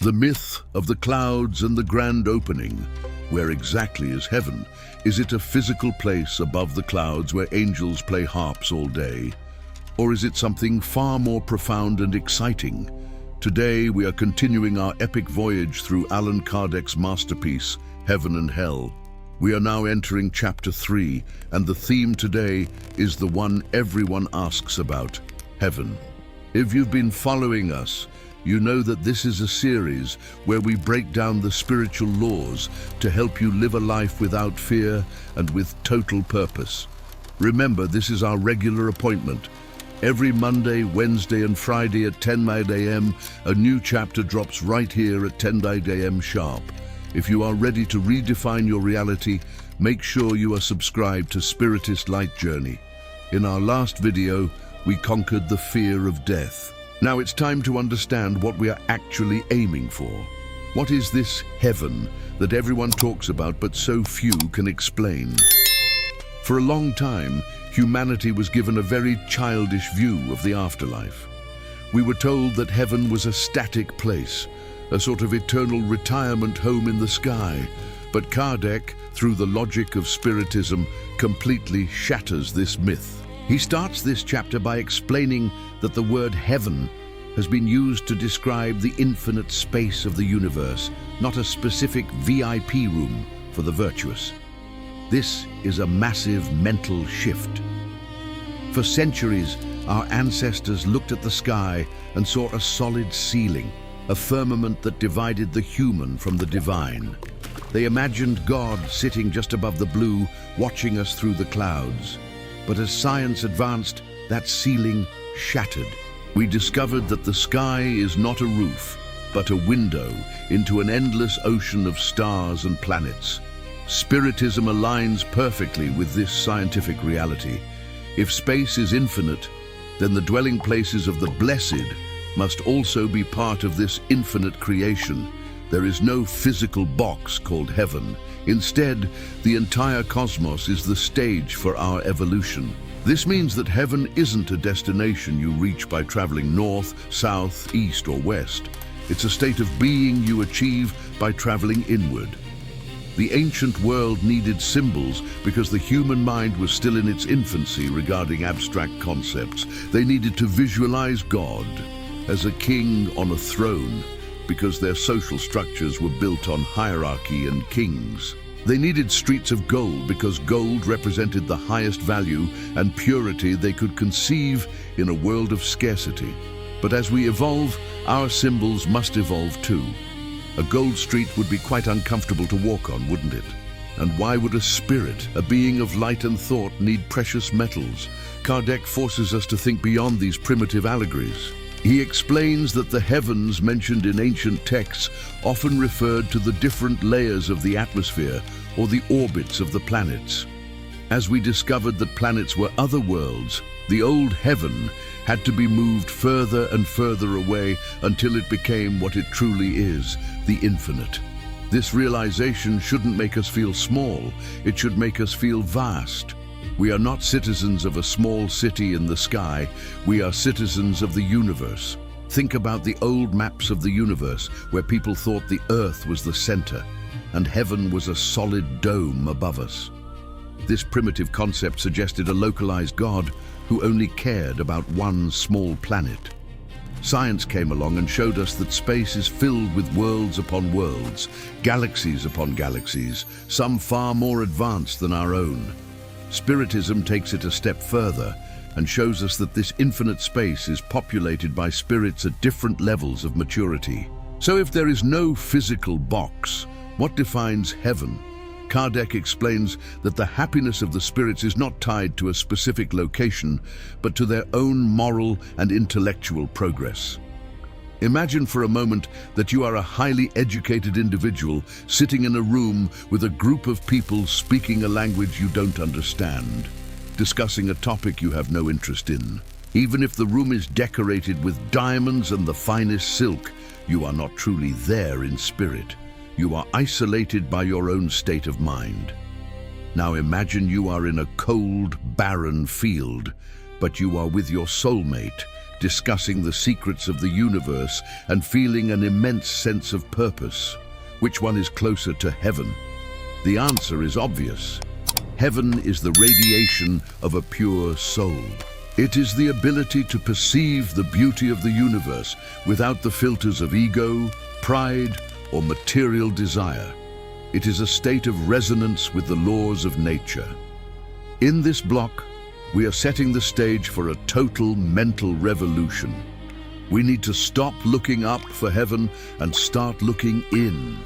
The myth of the clouds and the grand opening. Where exactly is heaven? Is it a physical place above the clouds where angels play harps all day? Or is it something far more profound and exciting? Today we are continuing our epic voyage through Allan Kardec's masterpiece, Heaven and Hell. We are now entering chapter 3, and the theme today is the one everyone asks about, heaven. If you've been following us, you know that this is a series where we break down the spiritual laws to help you live a life without fear and with total purpose. Remember, this is our regular appointment. Every Monday, Wednesday and Friday at 10 a.m., a new chapter drops right here at 10 a.m. sharp. If you are ready to redefine your reality, make sure you are subscribed to Spiritist Light Journey. In our last video, we conquered the fear of death. Now it's time to understand what we are actually aiming for. What is this heaven that everyone talks about but so few can explain? For a long time, humanity was given a very childish view of the afterlife. We were told that heaven was a static place, a sort of eternal retirement home in the sky. But Kardec, through the logic of Spiritism, completely shatters this myth. He starts this chapter by explaining that the word heaven has been used to describe the infinite space of the universe, not a specific VIP room for the virtuous. This is a massive mental shift. For centuries, our ancestors looked at the sky and saw a solid ceiling, a firmament that divided the human from the divine. They imagined God sitting just above the blue, watching us through the clouds. But as science advanced, that ceiling shattered. We discovered that the sky is not a roof, but a window into an endless ocean of stars and planets. Spiritism aligns perfectly with this scientific reality. If space is infinite, then the dwelling places of the blessed must also be part of this infinite creation. There is no physical box called heaven. Instead, the entire cosmos is the stage for our evolution. This means that heaven isn't a destination you reach by traveling north, south, east, or west. It's a state of being you achieve by traveling inward. The ancient world needed symbols because the human mind was still in its infancy regarding abstract concepts. They needed to visualize God as a king on a throne, because their social structures were built on hierarchy and kings. They needed streets of gold because gold represented the highest value and purity they could conceive in a world of scarcity. But as we evolve, our symbols must evolve too. A gold street would be quite uncomfortable to walk on, wouldn't it? And why would a spirit, a being of light and thought, need precious metals? Kardec forces us to think beyond these primitive allegories. He explains that the heavens mentioned in ancient texts often referred to the different layers of the atmosphere or the orbits of the planets. As we discovered that planets were other worlds, the old heaven had to be moved further and further away until it became what it truly is, the infinite. This realization shouldn't make us feel small, it should make us feel vast. We are not citizens of a small city in the sky, we are citizens of the universe. Think about the old maps of the universe where people thought the earth was the center and heaven was a solid dome above us. This primitive concept suggested a localized God who only cared about one small planet. Science came along and showed us that space is filled with worlds upon worlds, galaxies upon galaxies, some far more advanced than our own. Spiritism takes it a step further and shows us that this infinite space is populated by spirits at different levels of maturity. So if there is no physical box, what defines heaven? Kardec explains that the happiness of the spirits is not tied to a specific location, but to their own moral and intellectual progress. Imagine for a moment that you are a highly educated individual sitting in a room with a group of people speaking a language you don't understand, discussing a topic you have no interest in. Even if the room is decorated with diamonds and the finest silk, you are not truly there in spirit. You are isolated by your own state of mind. Now imagine you are in a cold, barren field, but you are with your soulmate discussing the secrets of the universe and feeling an immense sense of purpose. Which one is closer to heaven? The answer is obvious. Heaven is the radiation of a pure soul. It is the ability to perceive the beauty of the universe without the filters of ego, pride, or material desire. It is a state of resonance with the laws of nature. In this block, we are setting the stage for a total mental revolution. We need to stop looking up for heaven and start looking in.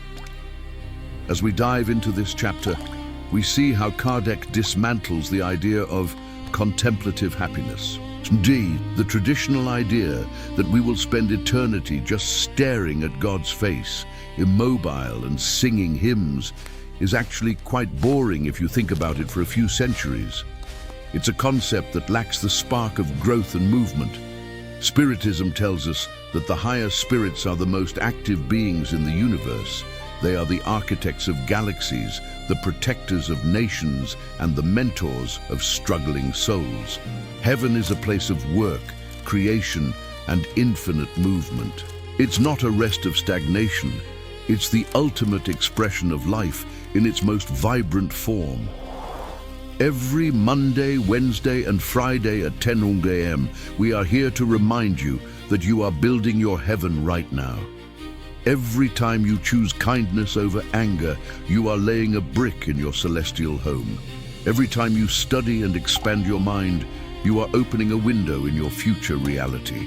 As we dive into this chapter, we see how Kardec dismantles the idea of contemplative happiness. Indeed, the traditional idea that we will spend eternity just staring at God's face, immobile and singing hymns, is actually quite boring if you think about it for a few centuries. It's a concept that lacks the spark of growth and movement. Spiritism tells us that the higher spirits are the most active beings in the universe. They are the architects of galaxies, the protectors of nations, and the mentors of struggling souls. Heaven is a place of work, creation, and infinite movement. It's not a rest of stagnation. It's the ultimate expression of life in its most vibrant form. Every Monday, Wednesday, and Friday at 10 a.m., we are here to remind you that you are building your heaven right now. Every time you choose kindness over anger, you are laying a brick in your celestial home. Every time you study and expand your mind, you are opening a window in your future reality.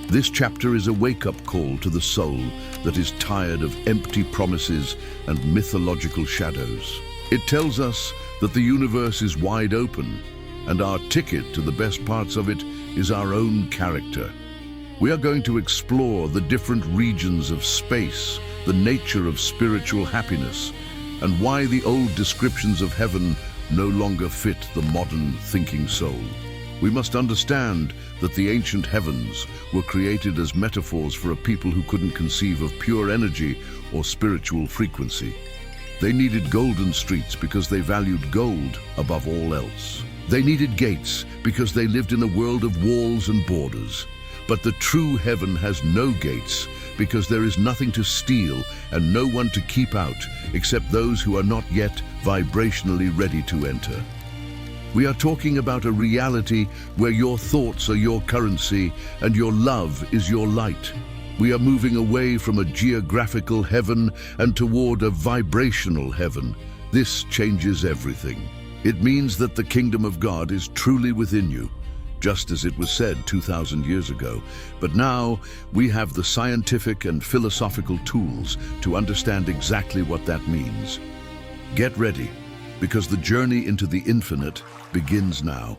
This chapter is a wake-up call to the soul that is tired of empty promises and mythological shadows. It tells us that the universe is wide open, and our ticket to the best parts of it is our own character. We are going to explore the different regions of space, the nature of spiritual happiness, and why the old descriptions of heaven no longer fit the modern thinking soul. We must understand that the ancient heavens were created as metaphors for a people who couldn't conceive of pure energy or spiritual frequency. They needed golden streets because they valued gold above all else. They needed gates because they lived in a world of walls and borders. But the true heaven has no gates because there is nothing to steal and no one to keep out except those who are not yet vibrationally ready to enter. We are talking about a reality where your thoughts are your currency and your love is your light. We are moving away from a geographical heaven and toward a vibrational heaven. This changes everything. It means that the kingdom of God is truly within you, just as it was said 2,000 years ago. But now we have the scientific and philosophical tools to understand exactly what that means. Get ready, because the journey into the infinite begins now.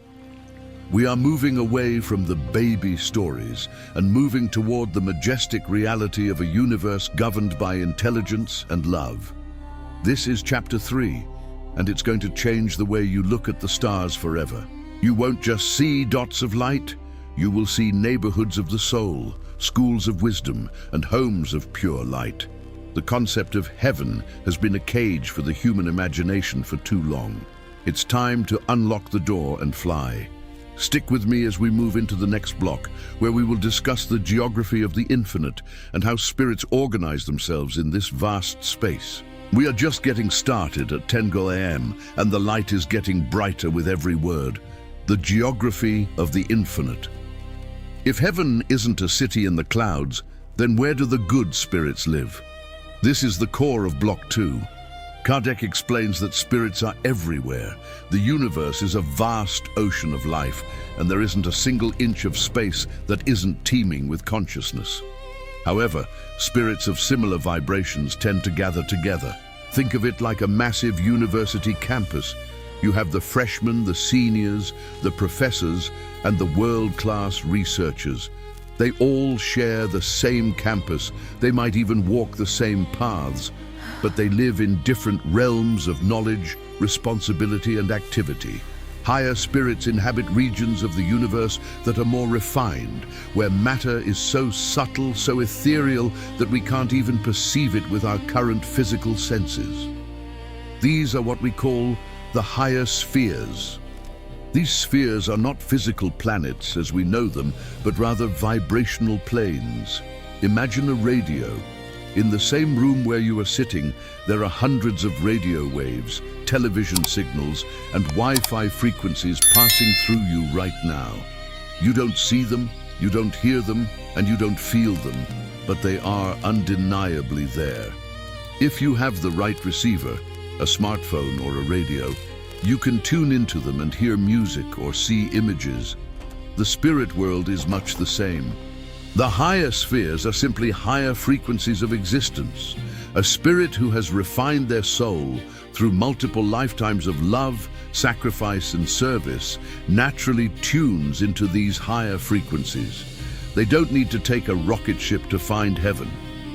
We are moving away from the baby stories and moving toward the majestic reality of a universe governed by intelligence and love. This is chapter 3, and it's going to change the way you look at the stars forever. You won't just see dots of light, you will see neighborhoods of the soul, schools of wisdom, and homes of pure light. The concept of heaven has been a cage for the human imagination for too long. It's time to unlock the door and fly. Stick with me as we move into the next block, where we will discuss the geography of the infinite and how spirits organize themselves in this vast space. We are just getting started at 10 a.m., and the light is getting brighter with every word. The geography of the infinite. If heaven isn't a city in the clouds, then where do the good spirits live? This is the core of Block 2. Kardec explains that spirits are everywhere. The universe is a vast ocean of life, and there isn't a single inch of space that isn't teeming with consciousness. However, spirits of similar vibrations tend to gather together. Think of it like a massive university campus. You have the freshmen, the seniors, the professors, and the world-class researchers. They all share the same campus. They might even walk the same paths, but they live in different realms of knowledge, responsibility, and activity. Higher spirits inhabit regions of the universe that are more refined, where matter is so subtle, so ethereal, that we can't even perceive it with our current physical senses. These are what we call the higher spheres. These spheres are not physical planets as we know them, but rather vibrational planes. Imagine a radio. In the same room where you are sitting, there are hundreds of radio waves, television signals, and Wi-Fi frequencies passing through you right now. You don't see them, you don't hear them, and you don't feel them, but they are undeniably there. If you have the right receiver, a smartphone or a radio, you can tune into them and hear music or see images. The spirit world is much the same. The higher spheres are simply higher frequencies of existence. A spirit who has refined their soul through multiple lifetimes of love, sacrifice, and service naturally tunes into these higher frequencies. They don't need to take a rocket ship to find heaven.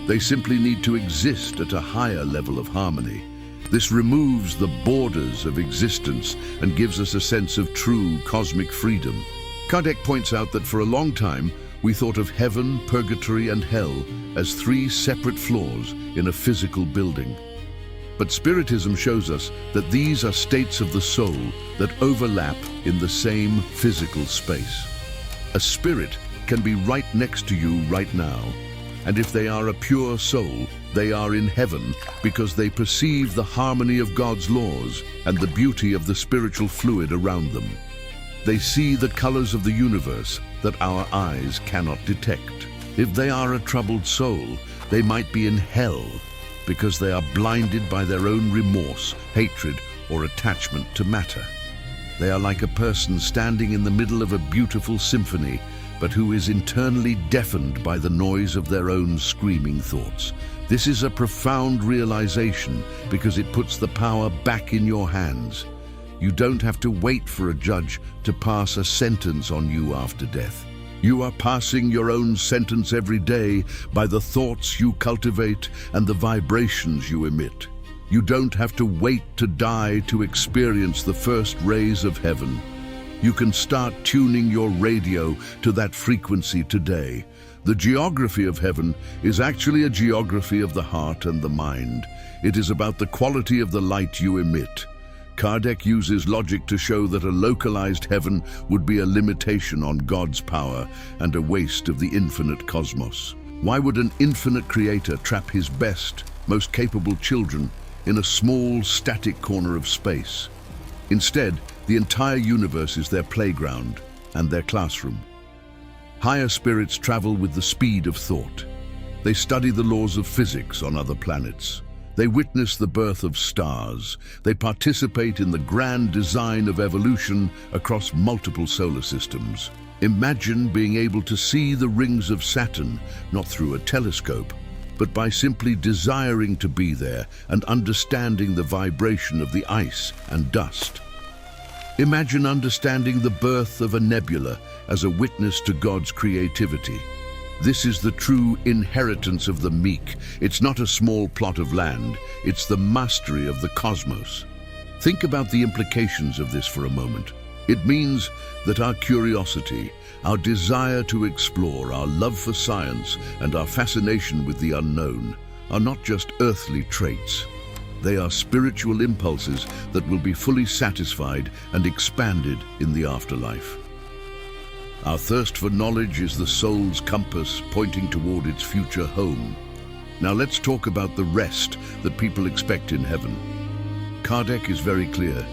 They simply need to exist at a higher level of harmony. This removes the borders of existence and gives us a sense of true cosmic freedom. Kardec points out that for a long time, we thought of heaven, purgatory, and hell as three separate floors in a physical building. But Spiritism shows us that these are states of the soul that overlap in the same physical space. A spirit can be right next to you right now, and if they are a pure soul, they are in heaven because they perceive the harmony of God's laws and the beauty of the spiritual fluid around them. They see the colors of the universe that our eyes cannot detect. If they are a troubled soul, they might be in hell because they are blinded by their own remorse, hatred, or attachment to matter. They are like a person standing in the middle of a beautiful symphony, but who is internally deafened by the noise of their own screaming thoughts. This is a profound realization because it puts the power back in your hands. You don't have to wait for a judge to pass a sentence on you after death. You are passing your own sentence every day by the thoughts you cultivate and the vibrations you emit. You don't have to wait to die to experience the first rays of heaven. You can start tuning your radio to that frequency today. The geography of heaven is actually a geography of the heart and the mind. It is about the quality of the light you emit. Kardec uses logic to show that a localized heaven would be a limitation on God's power and a waste of the infinite cosmos. Why would an infinite creator trap his best, most capable children in a small, static corner of space? Instead, the entire universe is their playground and their classroom. Higher spirits travel with the speed of thought. They study the laws of physics on other planets. They witness the birth of stars. They participate in the grand design of evolution across multiple solar systems. Imagine being able to see the rings of Saturn, not through a telescope, but by simply desiring to be there and understanding the vibration of the ice and dust. Imagine understanding the birth of a nebula as a witness to God's creativity. This is the true inheritance of the meek. It's not a small plot of land, it's the mastery of the cosmos. Think about the implications of this for a moment. It means that our curiosity, our desire to explore, our love for science, and our fascination with the unknown are not just earthly traits. They are spiritual impulses that will be fully satisfied and expanded in the afterlife. Our thirst for knowledge is the soul's compass pointing toward its future home. Now let's talk about the rest that people expect in heaven. Kardec is very clear.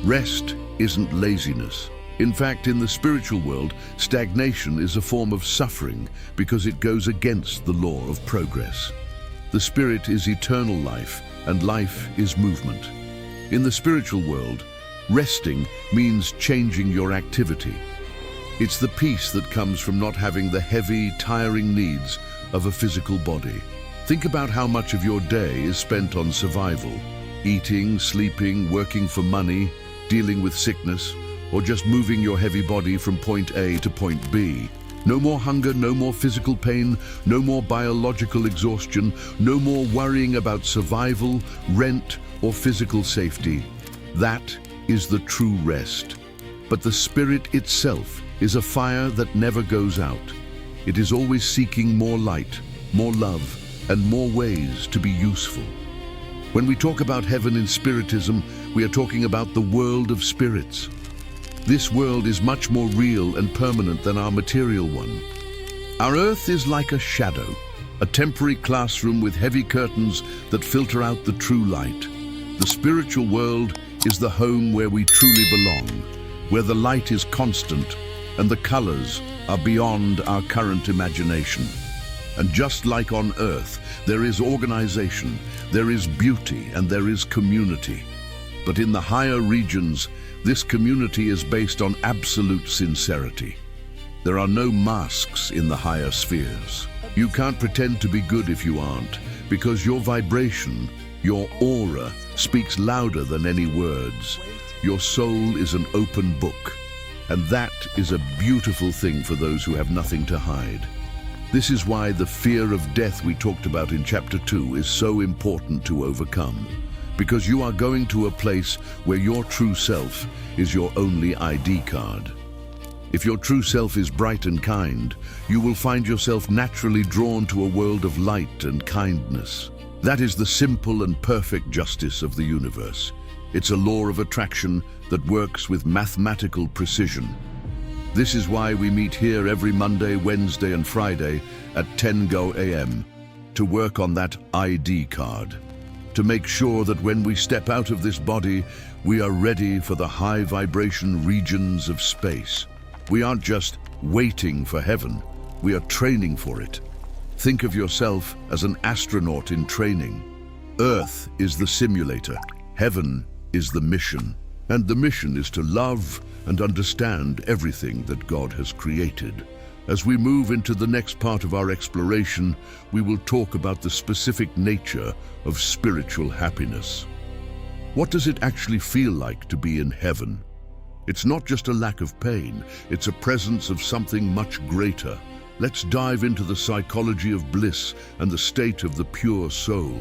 Rest isn't laziness. In fact, in the spiritual world, stagnation is a form of suffering because it goes against the law of progress. The spirit is eternal life, and life is movement. In the spiritual world, resting means changing your activity. It's the peace that comes from not having the heavy, tiring needs of a physical body. Think about how much of your day is spent on survival, eating, sleeping, working for money, dealing with sickness, or just moving your heavy body from point A to point B. No more hunger, no more physical pain, no more biological exhaustion, no more worrying about survival, rent, or physical safety. That is the true rest. But the spirit itself is a fire that never goes out. It is always seeking more light, more love, and more ways to be useful. When we talk about heaven in Spiritism, we are talking about the world of spirits. This world is much more real and permanent than our material one. Our earth is like a shadow, a temporary classroom with heavy curtains that filter out the true light. The spiritual world is the home where we truly belong, where the light is constant and the colors are beyond our current imagination. And just like on earth, there is organization, there is beauty, and there is community. But in the higher regions, this community is based on absolute sincerity. There are no masks in the higher spheres. You can't pretend to be good if you aren't, because your vibration, your aura, speaks louder than any words. Your soul is an open book, and that is a beautiful thing for those who have nothing to hide. This is why the fear of death we talked about in Chapter 2 is so important to overcome. Because you are going to a place where your true self is your only ID card. If your true self is bright and kind, you will find yourself naturally drawn to a world of light and kindness. That is the simple and perfect justice of the universe. It's a law of attraction that works with mathematical precision. This is why we meet here every Monday, Wednesday, and Friday at 10 a.m. to work on that ID card, to make sure that when we step out of this body, we are ready for the high vibration regions of space. We aren't just waiting for heaven, we are training for it. Think of yourself as an astronaut in training. Earth is the simulator, heaven is the mission. And the mission is to love and understand everything that God has created. As we move into the next part of our exploration, we will talk about the specific nature of spiritual happiness. What does it actually feel like to be in heaven? It's not just a lack of pain, it's a presence of something much greater. Let's dive into the psychology of bliss and the state of the pure soul.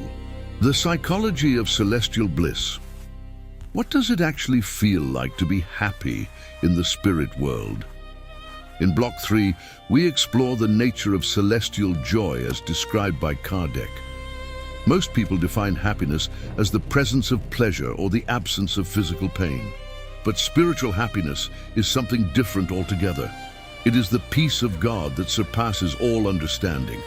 The psychology of celestial bliss. What does it actually feel like to be happy in the spirit world? In Block 3, we explore the nature of celestial joy as described by Kardec. Most people define happiness as the presence of pleasure or the absence of physical pain. But spiritual happiness is something different altogether. It is the peace of God that surpasses all understanding.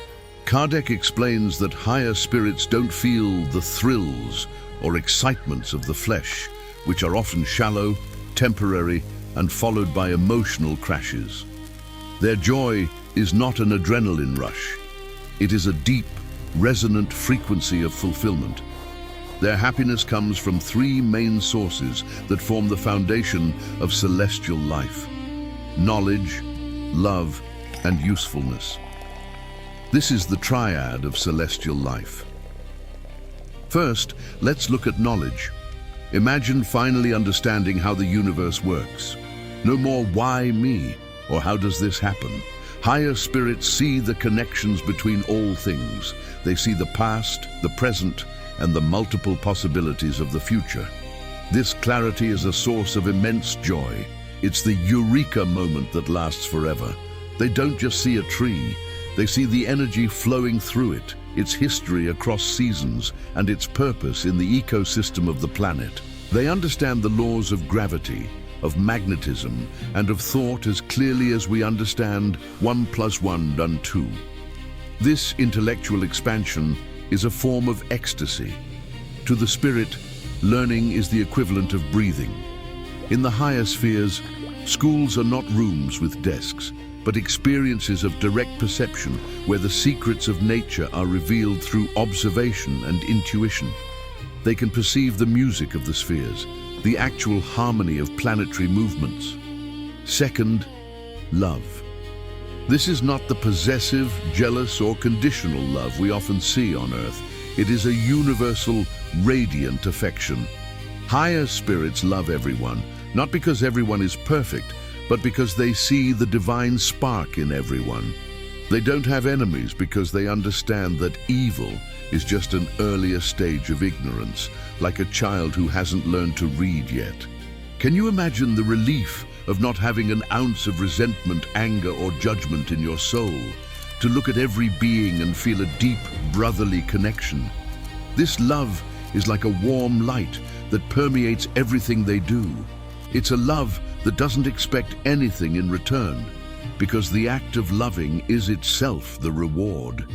Kardec explains that higher spirits don't feel the thrills or excitements of the flesh, which are often shallow, temporary, and followed by emotional crashes. Their joy is not an adrenaline rush. It is a deep, resonant frequency of fulfillment. Their happiness comes from three main sources that form the foundation of celestial life: knowledge, love, and usefulness. This is the triad of celestial life. First, let's look at knowledge. Imagine finally understanding how the universe works. No more why me or how does this happen. Higher spirits see the connections between all things. They see the past, the present, and the multiple possibilities of the future. This clarity is a source of immense joy. It's the eureka moment that lasts forever. They don't just see a tree, they see the energy flowing through it, its history across seasons, and its purpose in the ecosystem of the planet. They understand the laws of gravity, of magnetism, and of thought as clearly as we understand 1 + 1 = 2. This intellectual expansion is a form of ecstasy. To the spirit, learning is the equivalent of breathing. In the higher spheres, schools are not rooms with desks, but experiences of direct perception where the secrets of nature are revealed through observation and intuition. They can perceive the music of the spheres, the actual harmony of planetary movements. Second, love. This is not the possessive, jealous, or conditional love we often see on Earth. It is a universal, radiant affection. Higher spirits love everyone, not because everyone is perfect, but because they see the divine spark in everyone. They don't have enemies because they understand that evil is just an earlier stage of ignorance, like a child who hasn't learned to read yet. Can you imagine the relief of not having an ounce of resentment, anger, or judgment in your soul? To look at every being and feel a deep brotherly connection. This love is like a warm light that permeates everything they do. It's a love that doesn't expect anything in return, because the act of loving is itself the reward.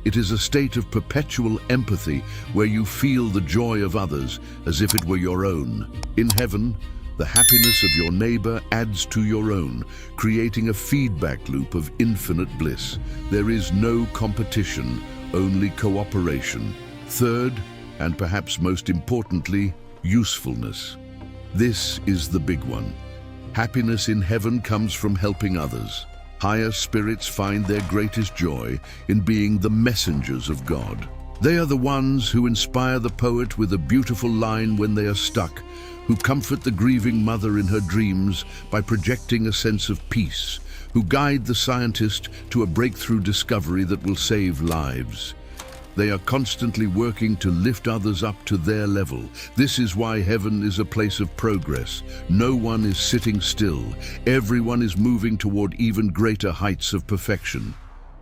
It is a state of perpetual empathy where you feel the joy of others as if it were your own. In heaven, the happiness of your neighbor adds to your own, creating a feedback loop of infinite bliss. There is no competition, only cooperation. Third, and perhaps most importantly, usefulness. This is the big one. Happiness in heaven comes from helping others. Higher spirits find their greatest joy in being the messengers of God. They are the ones who inspire the poet with a beautiful line when they are stuck, who comfort the grieving mother in her dreams by projecting a sense of peace, who guide the scientist to a breakthrough discovery that will save lives. They are constantly working to lift others up to their level. This is why heaven is a place of progress. No one is sitting still. Everyone is moving toward even greater heights of perfection.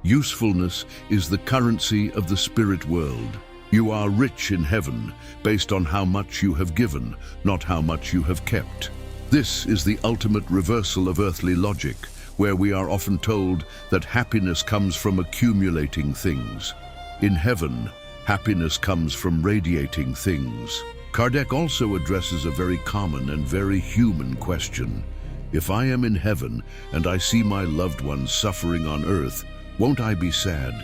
Usefulness is the currency of the spirit world. You are rich in heaven based on how much you have given, not how much you have kept. This is the ultimate reversal of earthly logic, where we are often told that happiness comes from accumulating things. In heaven, happiness comes from radiating things. Kardec also addresses a very common and very human question. If I am in heaven and I see my loved ones suffering on earth, won't I be sad?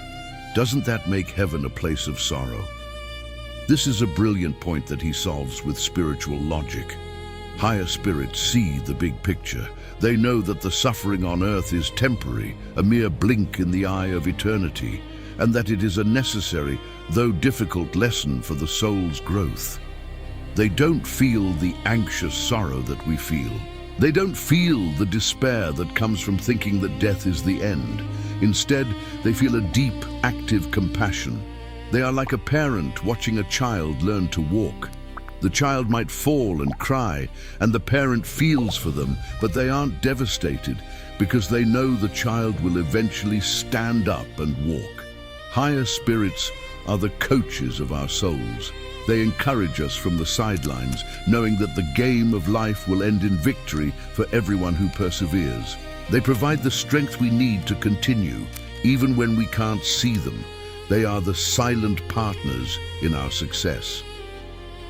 Doesn't that make heaven a place of sorrow? This is a brilliant point that he solves with spiritual logic. Higher spirits see the big picture. They know that the suffering on earth is temporary, a mere blink in the eye of eternity, and that it is a necessary, though difficult, lesson for the soul's growth. They don't feel the anxious sorrow that we feel. They don't feel the despair that comes from thinking that death is the end. Instead, they feel a deep, active compassion. They are like a parent watching a child learn to walk. The child might fall and cry, and the parent feels for them, but they aren't devastated because they know the child will eventually stand up and walk. Higher spirits are the coaches of our souls. They encourage us from the sidelines, knowing that the game of life will end in victory for everyone who perseveres. They provide the strength we need to continue, even when we can't see them. They are the silent partners in our success.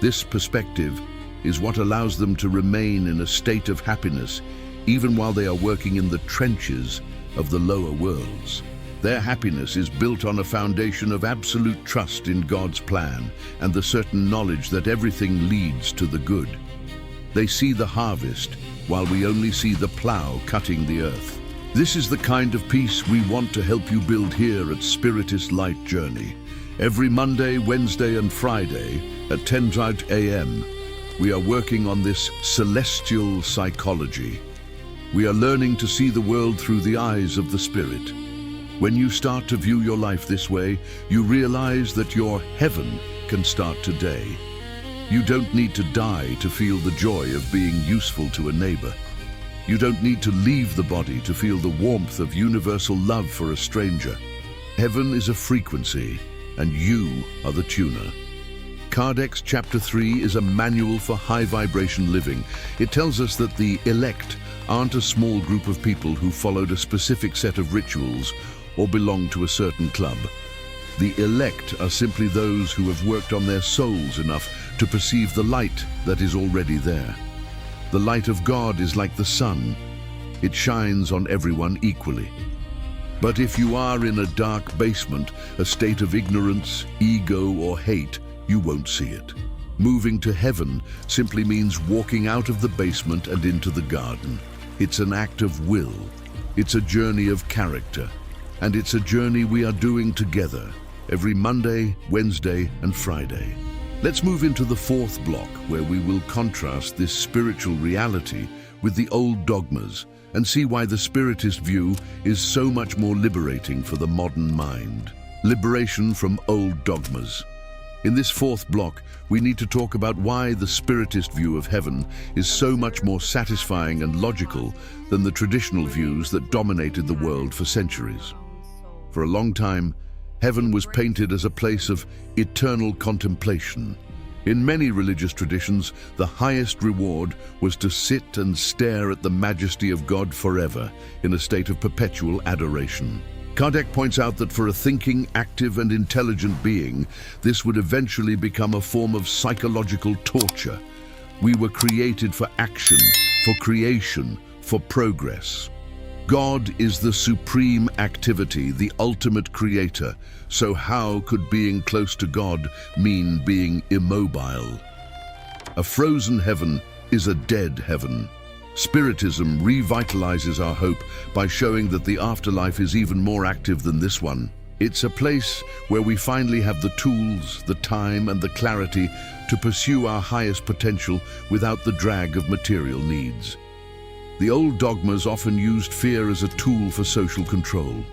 This perspective is what allows them to remain in a state of happiness, even while they are working in the trenches of the lower worlds. Their happiness is built on a foundation of absolute trust in God's plan and the certain knowledge that everything leads to the good. They see the harvest while we only see the plow cutting the earth. This is the kind of peace we want to help you build here at Spiritist Light Journey. Every Monday, Wednesday and Friday at 10 a.m. we are working on this celestial psychology. We are learning to see the world through the eyes of the Spirit. When you start to view your life this way, you realize that your heaven can start today. You don't need to die to feel the joy of being useful to a neighbor. You don't need to leave the body to feel the warmth of universal love for a stranger. Heaven is a frequency, and you are the tuner. Kardec's Chapter 3 is a manual for high vibration living. It tells us that the elect aren't a small group of people who followed a specific set of rituals or belong to a certain club. The elect are simply those who have worked on their souls enough to perceive the light that is already there. The light of God is like the sun. It shines on everyone equally. But if you are in a dark basement, a state of ignorance, ego, or hate, you won't see it. Moving to heaven simply means walking out of the basement and into the garden. It's an act of will. It's a journey of character. And it's a journey we are doing together, every Monday, Wednesday, and Friday. Let's move into the fourth block, where we will contrast this spiritual reality with the old dogmas and see why the Spiritist view is so much more liberating for the modern mind. Liberation from old dogmas. In this fourth block, we need to talk about why the Spiritist view of heaven is so much more satisfying and logical than the traditional views that dominated the world for centuries. For a long time, heaven was painted as a place of eternal contemplation. In many religious traditions, the highest reward was to sit and stare at the majesty of God forever, in a state of perpetual adoration. Kardec points out that for a thinking, active and intelligent being, this would eventually become a form of psychological torture. We were created for action, for creation, for progress. God is the supreme activity, the ultimate creator. So how could being close to God mean being immobile? A frozen heaven is a dead heaven. Spiritism revitalizes our hope by showing that the afterlife is even more active than this one. It's a place where we finally have the tools, the time and the clarity to pursue our highest potential without the drag of material needs. The old dogmas often used fear as a tool for social control.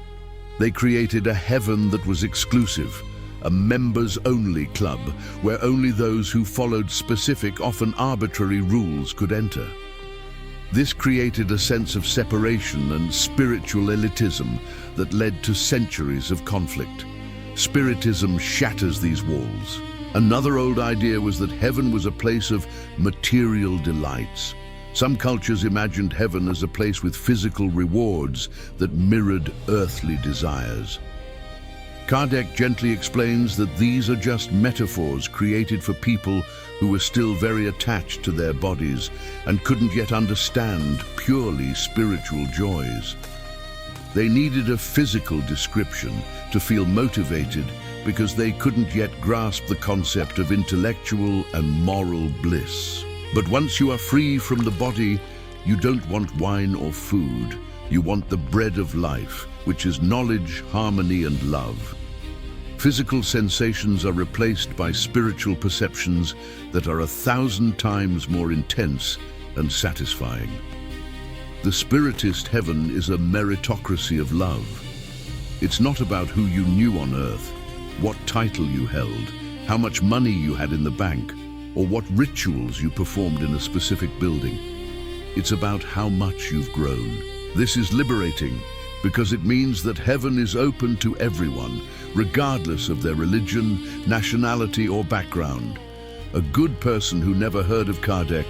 They created a heaven that was exclusive, a members-only club where only those who followed specific, often arbitrary rules could enter. This created a sense of separation and spiritual elitism that led to centuries of conflict. Spiritism shatters these walls. Another old idea was that heaven was a place of material delights. Some cultures imagined heaven as a place with physical rewards that mirrored earthly desires. Kardec gently explains that these are just metaphors created for people who were still very attached to their bodies and couldn't yet understand purely spiritual joys. They needed a physical description to feel motivated because they couldn't yet grasp the concept of intellectual and moral bliss. But once you are free from the body, you don't want wine or food. You want the bread of life, which is knowledge, harmony, and love. Physical sensations are replaced by spiritual perceptions that are 1,000 times more intense and satisfying. The Spiritist heaven is a meritocracy of love. It's not about who you knew on earth, what title you held, how much money you had in the bank, or what rituals you performed in a specific building. It's about how much you've grown. This is liberating because it means that heaven is open to everyone, regardless of their religion, nationality, or background. A good person who never heard of Kardec,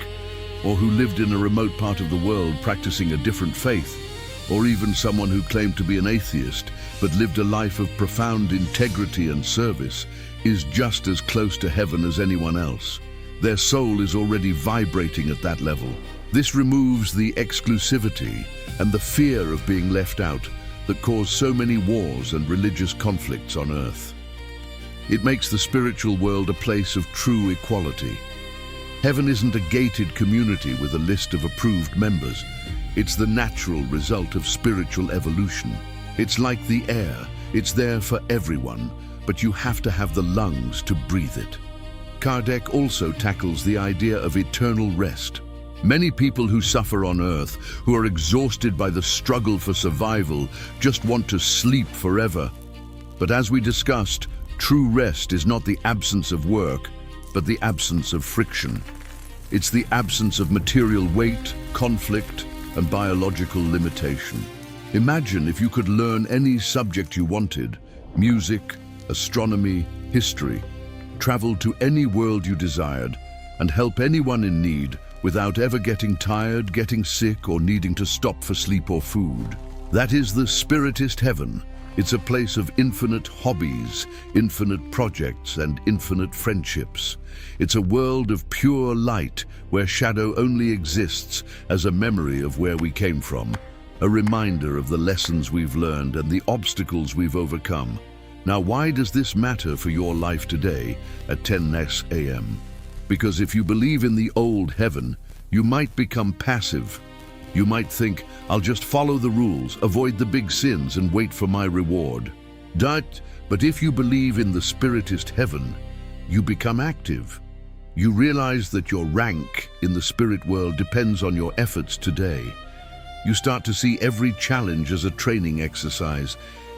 or who lived in a remote part of the world practicing a different faith, or even someone who claimed to be an atheist but lived a life of profound integrity and service, is just as close to heaven as anyone else. Their soul is already vibrating at that level. This removes the exclusivity and the fear of being left out that cause so many wars and religious conflicts on earth. It makes the spiritual world a place of true equality. Heaven isn't a gated community with a list of approved members. It's the natural result of spiritual evolution. It's like the air. It's there for everyone, but you have to have the lungs to breathe it. Kardec also tackles the idea of eternal rest. Many people who suffer on earth, who are exhausted by the struggle for survival, just want to sleep forever. But as we discussed, true rest is not the absence of work, but the absence of friction. It's the absence of material weight, conflict, and biological limitation. Imagine if you could learn any subject you wanted: music, astronomy, history, travel to any world you desired, and help anyone in need without ever getting tired, getting sick, or needing to stop for sleep or food. That is the Spiritist heaven. It's a place of infinite hobbies, infinite projects, and infinite friendships. It's a world of pure light where shadow only exists as a memory of where we came from, a reminder of the lessons we've learned and the obstacles we've overcome. Now, why does this matter for your life today at 10 a.m.? Because if you believe in the old heaven, you might become passive. You might think, I'll just follow the rules, avoid the big sins, and wait for my reward. But if you believe in the Spiritist heaven, you become active. You realize that your rank in the spirit world depends on your efforts today. You start to see every challenge as a training exercise.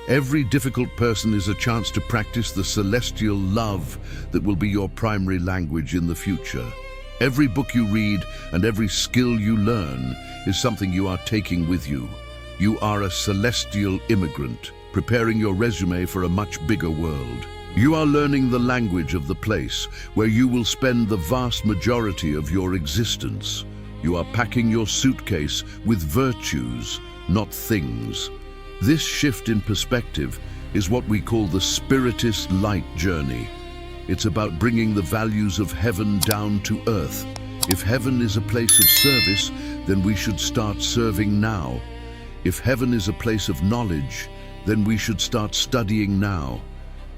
Every difficult person is a chance to practice the celestial love that will be your primary language in the future. Every book you read and every skill you learn is something you are taking with you. You are a celestial immigrant, preparing your resume for a much bigger world. You are learning the language of the place where you will spend the vast majority of your existence. You are packing your suitcase with virtues, not things. This shift in perspective is what we call the Spiritist light journey. It's about bringing the values of heaven down to earth. If heaven is a place of service, then we should start serving now. If heaven is a place of knowledge, then we should start studying now.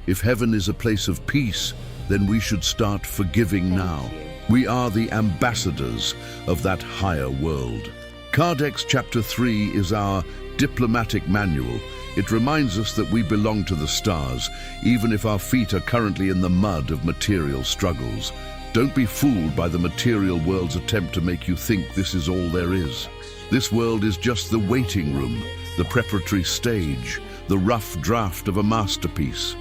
If heaven is a place of peace, then we should start forgiving now. We are the ambassadors of that higher world. Kardec's Chapter 3 is our diplomatic manual. It reminds us that we belong to the stars, even if our feet are currently in the mud of material struggles. Don't be fooled by the material world's attempt to make you think this is all there is. This world is just the waiting room, the preparatory stage, the rough draft of a masterpiece.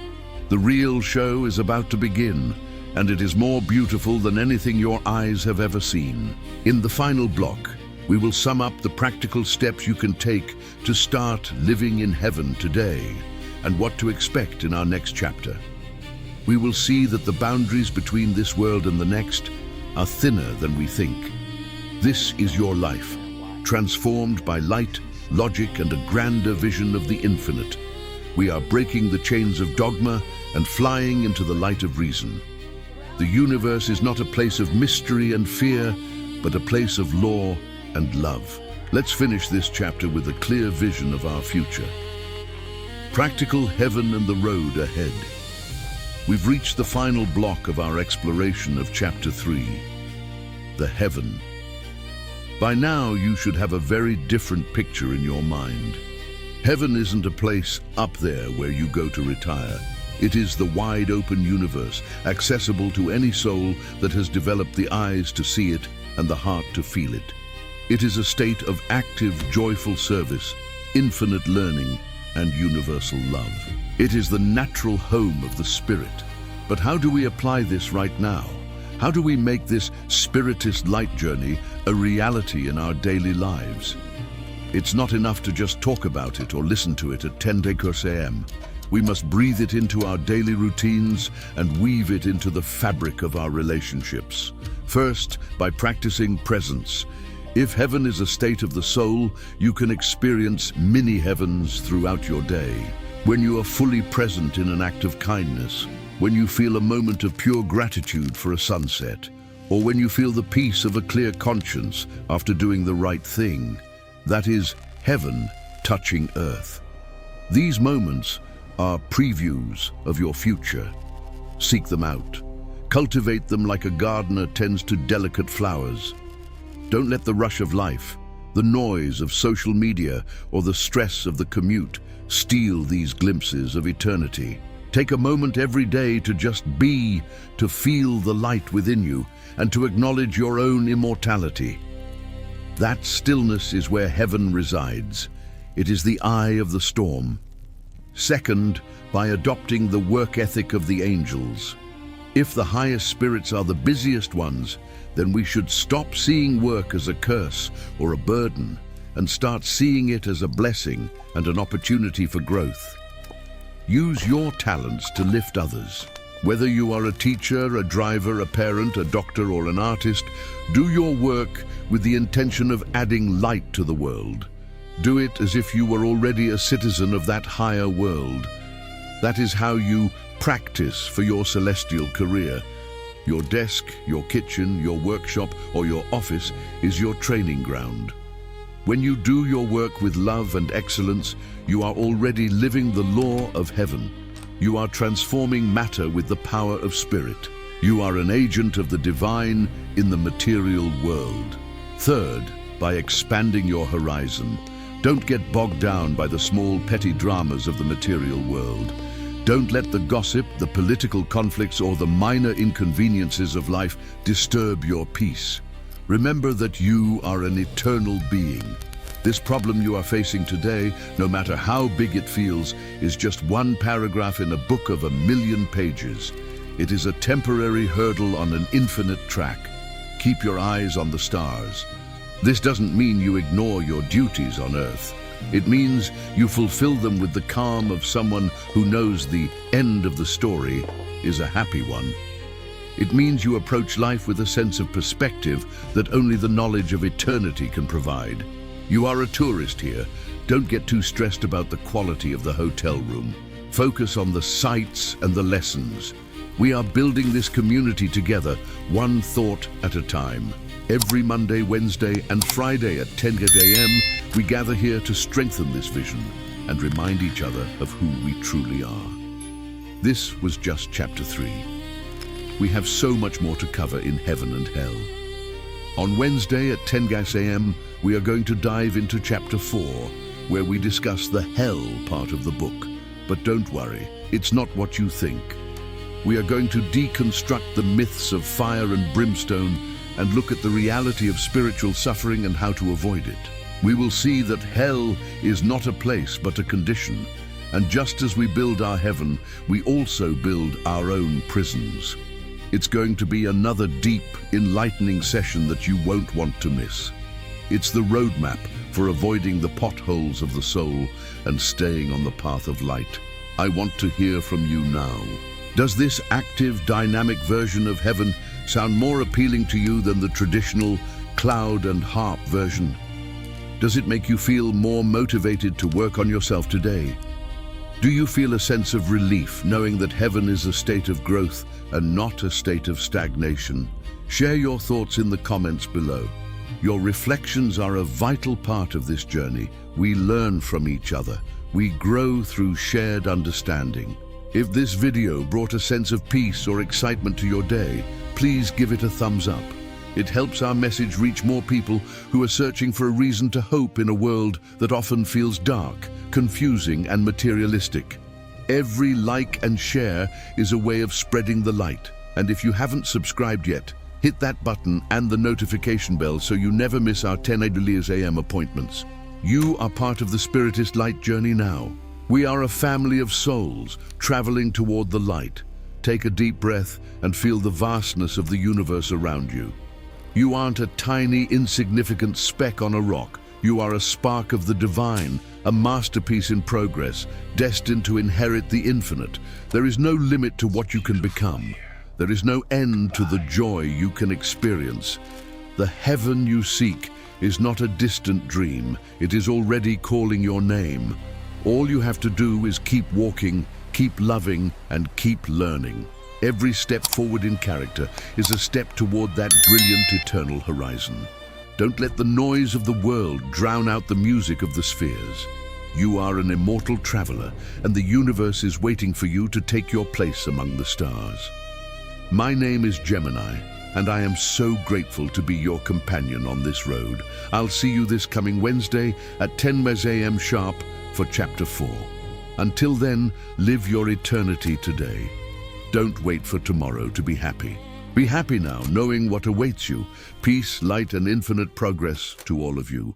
The real show is about to begin, and it is more beautiful than anything your eyes have ever seen. In the final block, we will sum up the practical steps you can take to start living in heaven today, and what to expect in our next chapter. We will see that the boundaries between this world and the next are thinner than we think. This is your life, transformed by light, logic, and a grander vision of the infinite. We are breaking the chains of dogma and flying into the light of reason. The universe is not a place of mystery and fear, but a place of law and love. Let's finish this chapter with a clear vision of our future. Practical heaven and the road ahead. We've reached the final block of our exploration of Chapter 3, the heaven. By now, you should have a very different picture in your mind. Heaven isn't a place up there where you go to retire. It is the wide open universe, accessible to any soul that has developed the eyes to see it and the heart to feel it. It is a state of active, joyful service, infinite learning, and universal love. It is the natural home of the spirit. But how do we apply this right now? How do we make this spiritist light journey a reality in our daily lives? It's not enough to just talk about it or listen to it at 10 a.m. We must breathe it into our daily routines and weave it into the fabric of our relationships. First, by practicing presence. If heaven is a state of the soul, you can experience mini heavens throughout your day. When you are fully present in an act of kindness, when you feel a moment of pure gratitude for a sunset, or when you feel the peace of a clear conscience after doing the right thing, that is heaven touching earth. These moments are previews of your future. Seek them out. Cultivate them like a gardener tends to delicate flowers. Don't let the rush of life, the noise of social media, or the stress of the commute steal these glimpses of eternity. Take a moment every day to just be, to feel the light within you, and to acknowledge your own immortality. That stillness is where heaven resides. It is the eye of the storm. Second, by adopting the work ethic of the angels. If the highest spirits are the busiest ones, then we should stop seeing work as a curse or a burden and start seeing it as a blessing and an opportunity for growth. Use your talents to lift others. Whether you are a teacher, a driver, a parent, a doctor, or an artist, do your work with the intention of adding light to the world. Do it as if you were already a citizen of that higher world. That is how you practice for your celestial career. Your desk, your kitchen, your workshop, or your office is your training ground. When you do your work with love and excellence, you are already living the law of heaven. You are transforming matter with the power of spirit. You are an agent of the divine in the material world. Third, by expanding your horizon. Don't get bogged down by the small petty dramas of the material world. Don't let the gossip, the political conflicts, or the minor inconveniences of life disturb your peace. Remember that you are an eternal being. This problem you are facing today, no matter how big it feels, is just one paragraph in a book of 1,000,000 pages. It is a temporary hurdle on an infinite track. Keep your eyes on the stars. This doesn't mean you ignore your duties on Earth. It means you fulfill them with the calm of someone who knows the end of the story is a happy one. It means you approach life with a sense of perspective that only the knowledge of eternity can provide. You are a tourist here. Don't get too stressed about the quality of the hotel room. Focus on the sights and the lessons. We are building this community together, one thought at a time. Every Monday, Wednesday, and Friday at 10 a.m., we gather here to strengthen this vision and remind each other of who we truly are. This was just Chapter 3. We have so much more to cover in Heaven and Hell. On Wednesday at 10 a.m., we are going to dive into Chapter 4, where we discuss the Hell part of the book. But don't worry, it's not what you think. We are going to deconstruct the myths of fire and brimstone and look at the reality of spiritual suffering and how to avoid it. We will see that hell is not a place but a condition, and just as we build our heaven, we also build our own prisons. It's going to be another deep, enlightening session that you won't want to miss. It's the roadmap for avoiding the potholes of the soul and staying on the path of light. I want to hear from you now. Does this active, dynamic version of heaven sound more appealing to you than the traditional cloud and harp version? Does it make you feel more motivated to work on yourself today? Do you feel a sense of relief knowing that heaven is a state of growth and not a state of stagnation? Share your thoughts in the comments below. Your reflections are a vital part of this journey. We learn from each other. We grow through shared understanding. If this video brought a sense of peace or excitement to your day, please give it a thumbs up. It helps our message reach more people who are searching for a reason to hope in a world that often feels dark, confusing, and materialistic. Every like and share is a way of spreading the light. And if you haven't subscribed yet, hit that button and the notification bell so you never miss our 10 a.m. appointments. You are part of the Spiritist light journey now. We are a family of souls traveling toward the light. Take a deep breath and feel the vastness of the universe around you. You aren't a tiny, insignificant speck on a rock. You are a spark of the divine, a masterpiece in progress, destined to inherit the infinite. There is no limit to what you can become. There is no end to the joy you can experience. The heaven you seek is not a distant dream. It is already calling your name. All you have to do is keep walking, keep loving, and keep learning. Every step forward in character is a step toward that brilliant eternal horizon. Don't let the noise of the world drown out the music of the spheres. You are an immortal traveler, and the universe is waiting for you to take your place among the stars. My name is Gemini, and I am so grateful to be your companion on this road. I'll see you this coming Wednesday at 10 a.m. sharp for Chapter 4. Until then, live your eternity today. Don't wait for tomorrow to be happy. Be happy now, knowing what awaits you. Peace, light, and infinite progress to all of you.